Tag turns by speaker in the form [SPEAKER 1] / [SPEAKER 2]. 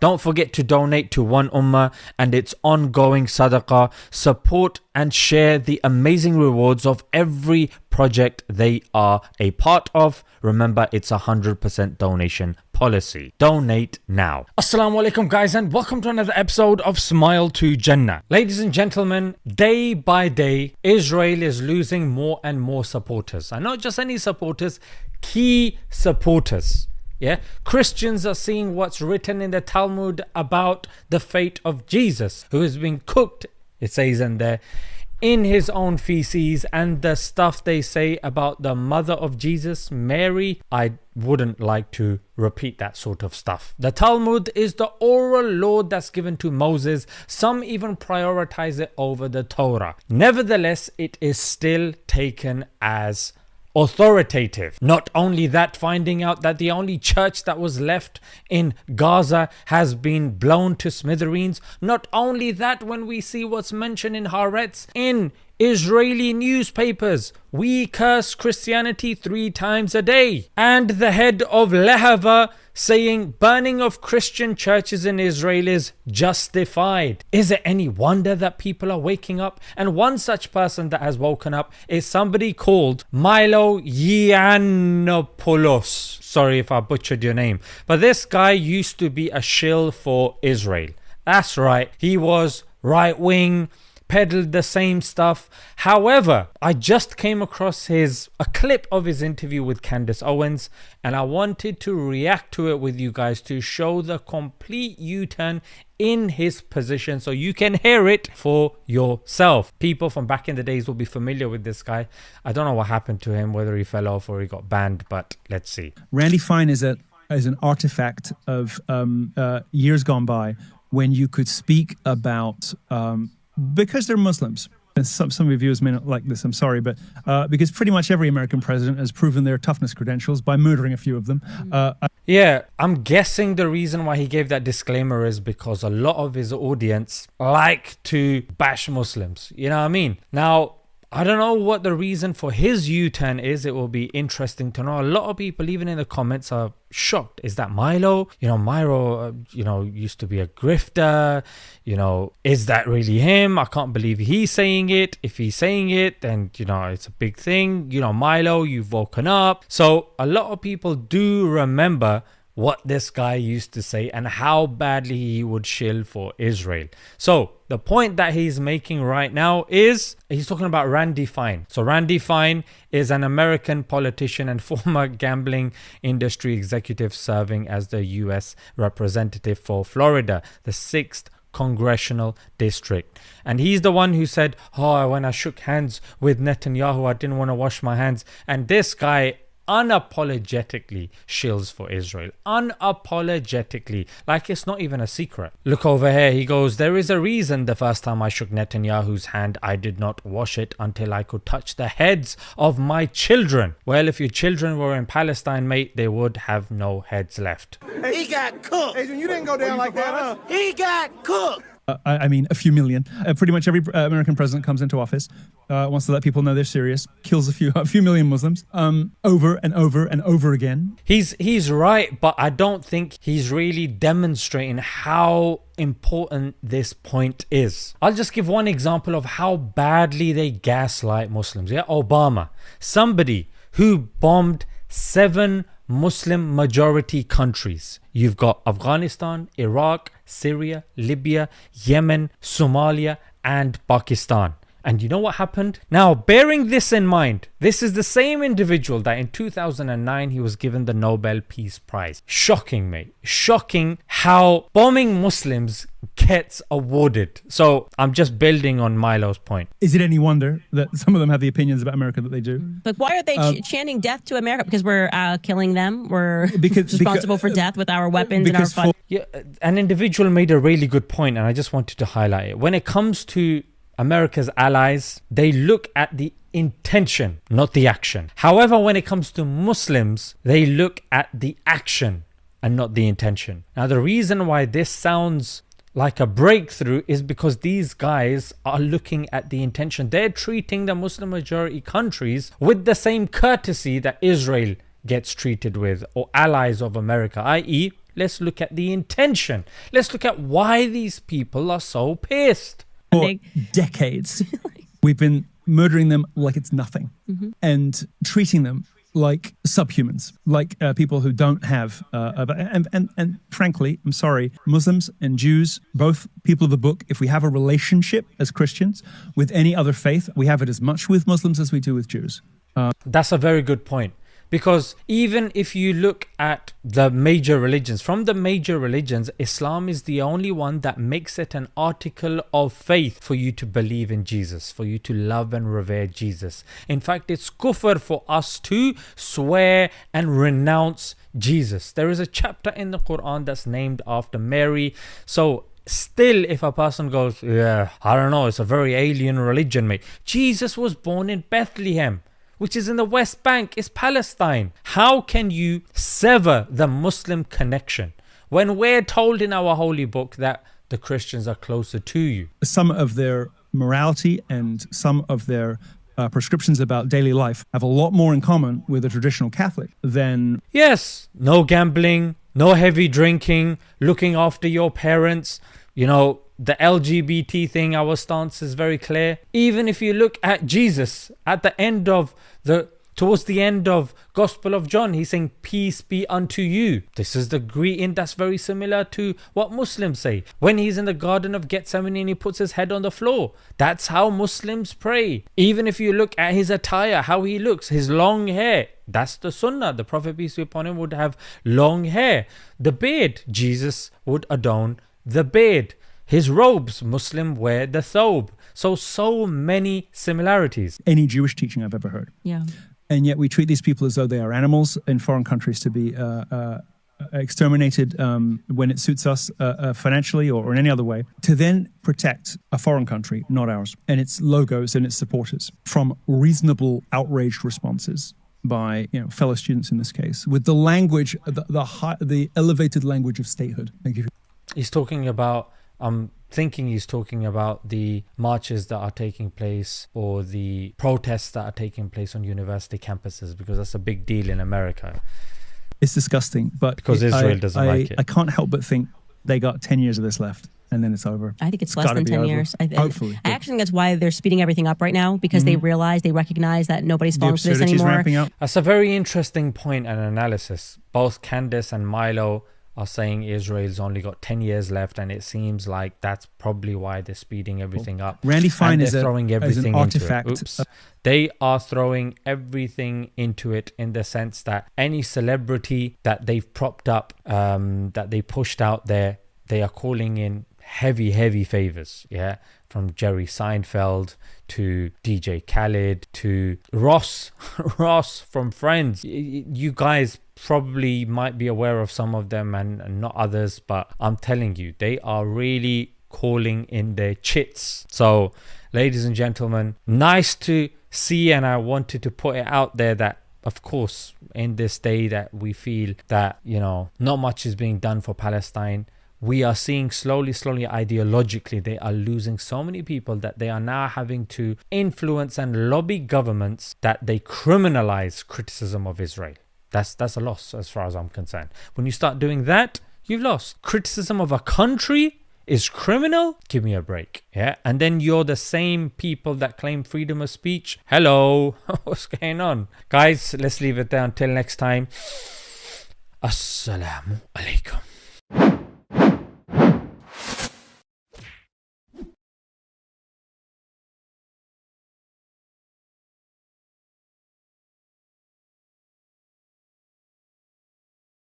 [SPEAKER 1] Don't forget to donate to One Ummah and its ongoing sadaqah. Support and share the amazing rewards of every project they are a part of. Remember, it's 100% donation policy. Donate now. Assalamu alaikum guys, and welcome to another episode of Smile to Jannah. Ladies and gentlemen, day by day, Israel is losing more and more supporters. And not just any supporters, key supporters. Yeah, Christians are seeing what's written in the Talmud about the fate of Jesus, who has been cooked, it says in there, in his own feces, and the stuff they say about the mother of Jesus, Mary. I wouldn't like to repeat that sort of stuff. The Talmud is the oral law that's given to Moses. Some even prioritize it over the Torah. Nevertheless, it is still taken as authoritative. Not only that, finding out that the only church that was left in Gaza has been blown to smithereens. Not only that, when we see what's mentioned in Haaretz in Israeli newspapers, we curse Christianity 3 times a day. And the head of Lehava saying burning of Christian churches in Israel is justified. Is it any wonder that people are waking up? And one such person that has woken up is somebody called Milo Yiannopoulos. Sorry if I butchered your name. But this guy used to be a shill for Israel. That's right. He was right wing, peddled the same stuff. However, I just came across a clip of his interview with Candace Owens, and I wanted to react to it with you guys to show the complete U-turn in his position so you can hear it for yourself. People from back in the days will be familiar with this guy. I don't know what happened to him, whether he fell off or he got banned, but let's see.
[SPEAKER 2] Randy Fine is an artifact of years gone by when you could speak about because they're Muslims. Some of your viewers may not like this, I'm sorry, but because pretty much every American president has proven their toughness credentials by murdering a few of them.
[SPEAKER 1] Yeah, I'm guessing the reason why he gave that disclaimer is because a lot of his audience like to bash Muslims. You know what I mean? Now, I don't know what the reason for his U-turn is. It will be interesting to know. A lot of people, even in the comments, are shocked. Is that Milo? Milo, used to be a grifter. Is that really him? I can't believe he's saying it. If he's saying it, then, it's a big thing. Milo, you've woken up. So a lot of people do remember what this guy used to say and how badly he would shill for Israel. So the point that he's making right now is he's talking about Randy Fine. So Randy Fine is an American politician and former gambling industry executive serving as the US representative for Florida, the 6th congressional district. And he's the one who said, when I shook hands with Netanyahu, I didn't want to wash my hands. And this guy unapologetically shills for Israel. Unapologetically. Like it's not even a secret. Look over here. He goes, there is a reason the first time I shook Netanyahu's hand, I did not wash it until I could touch the heads of my children. Well, if your children were in Palestine, mate, they would have no heads left.
[SPEAKER 3] He got cooked.
[SPEAKER 4] Adrian, you didn't go down like that, huh?
[SPEAKER 3] He got cooked.
[SPEAKER 2] I mean, a few million. Pretty much every American president comes into office, wants to let people know they're serious, kills a few million Muslims over and over and over again.
[SPEAKER 1] He's right, but I don't think he's really demonstrating how important this point is. I'll just give one example of how badly they gaslight Muslims. Yeah, Obama, somebody who bombed 7 Muslim majority countries. You've got Afghanistan, Iraq, Syria, Libya, Yemen, Somalia, and Pakistan. And you know what happened? Now, bearing this in mind, this is the same individual that in 2009 he was given the Nobel Peace Prize. Shocking, mate. Shocking how bombing Muslims gets awarded. So I'm just building on Milo's point.
[SPEAKER 2] Is it any wonder that some of them have the opinions about America that they do?
[SPEAKER 5] But why are they chanting death to America? Because we're killing them? We're responsible for death with our weapons and our fun.
[SPEAKER 1] Yeah, an individual made a really good point, and I just wanted to highlight it. When it comes to America's allies, they look at the intention, not the action. However, when it comes to Muslims, they look at the action and not the intention. Now, the reason why this sounds like a breakthrough is because these guys are looking at the intention. They're treating the Muslim majority countries with the same courtesy that Israel gets treated with, or allies of America, i.e., Let's look at the intention. Let's look at why these people are so pissed.
[SPEAKER 2] For decades, we've been murdering them like it's nothing and treating them like subhumans, like people who don't have, and frankly, I'm sorry, Muslims and Jews, both people of the book, if we have a relationship as Christians with any other faith, we have it as much with Muslims as we do with Jews.
[SPEAKER 1] That's a very good point. Because even if you look at the major religions, from the major religions, Islam is the only one that makes it an article of faith for you to believe in Jesus, for you to love and revere Jesus. In fact, it's kufr for us to swear and renounce Jesus. There is a chapter in the Quran that's named after Mary. So still, if a person goes, yeah, I don't know, it's a very alien religion, mate. Jesus was born in Bethlehem, which is in the West Bank, is Palestine. How can you sever the Muslim connection when we're told in our holy book that the Christians are closer to you?
[SPEAKER 2] Some of their morality and some of their prescriptions about daily life have a lot more in common with a traditional Catholic than...
[SPEAKER 1] Yes, no gambling, no heavy drinking, looking after your parents, the LGBT thing, our stance is very clear. Even if you look at Jesus at the end of towards the end of Gospel of John, he's saying, peace be unto you. This is the greeting that's very similar to what Muslims say. When he's in the Garden of Gethsemane and he puts his head on the floor, that's how Muslims pray. Even if you look at his attire, how he looks, his long hair, that's the sunnah. The Prophet, peace be upon him, would have long hair. The beard, Jesus would adorn the beard. His robes, Muslim wear the thobe. So many similarities.
[SPEAKER 2] Any Jewish teaching I've ever heard.
[SPEAKER 5] Yeah.
[SPEAKER 2] And yet we treat these people as though they are animals in foreign countries to be exterminated when it suits us financially or in any other way, to then protect a foreign country, not ours, and its logos and its supporters from reasonable outraged responses by fellow students in this case, with the language, the elevated language of statehood. Thank you.
[SPEAKER 1] He's talking about... I'm thinking he's talking about the marches that are taking place or the protests that are taking place on university campuses, because that's a big deal in America.
[SPEAKER 2] It's disgusting, but
[SPEAKER 1] because Israel doesn't like it.
[SPEAKER 2] I can't help but think they got 10 years of this left and then it's over.
[SPEAKER 5] I think it's less than 10 years.
[SPEAKER 2] Hopefully.
[SPEAKER 5] I actually think that's why they're speeding everything up right now, because they recognize that nobody's falling for this anymore.
[SPEAKER 2] Ramping up.
[SPEAKER 1] That's a very interesting point and analysis. Both Candace and Milo are saying Israel's only got 10 years left, and it seems like that's probably why they're speeding everything up.
[SPEAKER 2] Randy Fine is
[SPEAKER 1] throwing everything
[SPEAKER 2] an
[SPEAKER 1] into
[SPEAKER 2] artifact.
[SPEAKER 1] it. Oops. They are throwing everything into it in the sense that any celebrity that they've propped up, that they pushed out there, they are calling in heavy favors. Yeah, from Jerry Seinfeld to DJ Khaled to Ross from Friends. You guys probably might be aware of some of them and not others, but I'm telling you, they are really calling in their chits. So, ladies and gentlemen, nice to see, and I wanted to put it out there that, of course, in this day that we feel that, not much is being done for Palestine. We are seeing slowly, ideologically, they are losing so many people that they are now having to influence and lobby governments that they criminalize criticism of Israel. That's a loss as far as I'm concerned. When you start doing that, you've lost. Criticism of a country is criminal? Give me a break. Yeah. And then you're the same people that claim freedom of speech. Hello. What's going on? Guys, let's leave it there until next time. Assalamu alaikum.